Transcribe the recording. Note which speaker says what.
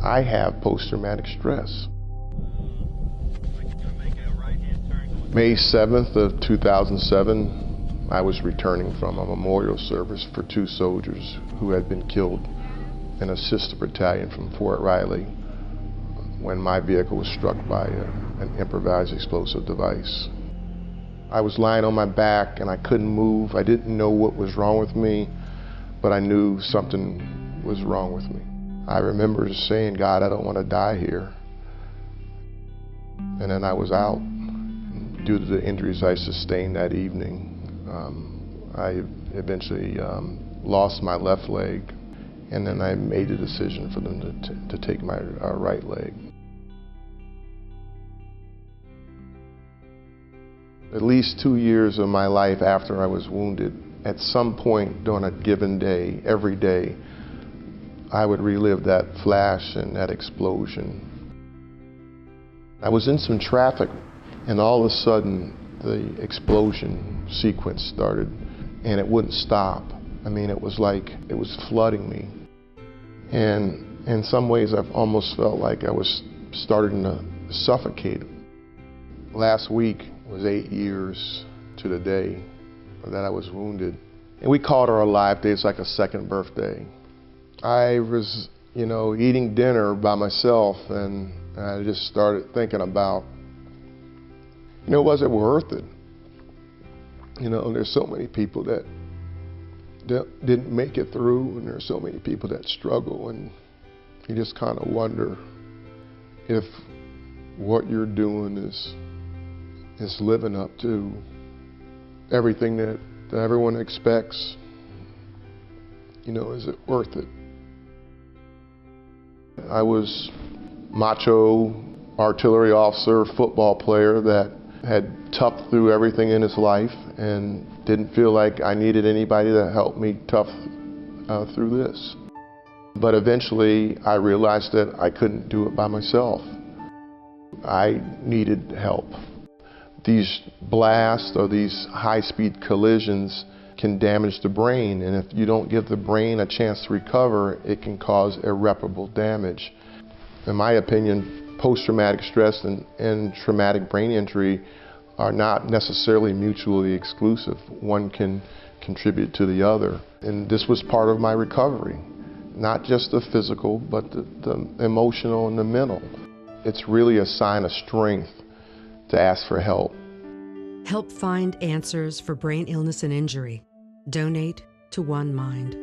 Speaker 1: I have post-traumatic stress. May 7th of 2007, I was returning from a memorial service for 2 soldiers who had been killed in a sister battalion from Fort Riley when my vehicle was struck by an improvised explosive device. I was lying on my back and I couldn't move. I didn't know what was wrong with me, but I knew something was wrong with me. I remember saying, "God, I don't want to die here." And then I was out. Due to the injuries I sustained that evening, I eventually lost my left leg, and then I made the decision for them to take my right leg. At least 2 years of my life after I was wounded, at some point during a given day, every day, I would relive that flash and that explosion. I was in some traffic, and all of a sudden the explosion sequence started, and it wouldn't stop. I mean, it was like it was flooding me. And in some ways I've almost felt like I was starting to suffocate. Last week was 8 years to the day that I was wounded. And we called it our life day. It's like a second birthday. I was, eating dinner by myself, and I just started thinking about, was it worth it? There's so many people that didn't make it through, and there's so many people that struggle, and you just kind of wonder if what you're doing is living up to everything that everyone expects. Is it worth it? I was macho artillery officer, football player that had toughed through everything in his life and didn't feel like I needed anybody to help me tough through this. But eventually I realized that I couldn't do it by myself. I needed help. These blasts or these high-speed collisions can damage the brain, and if you don't give the brain a chance to recover, it can cause irreparable damage. In my opinion, post-traumatic stress and traumatic brain injury are not necessarily mutually exclusive. One can contribute to the other. And this was part of my recovery, not just the physical, but the emotional and the mental. It's really a sign of strength to ask for help.
Speaker 2: Help find answers for brain illness and injury. Donate to One Mind.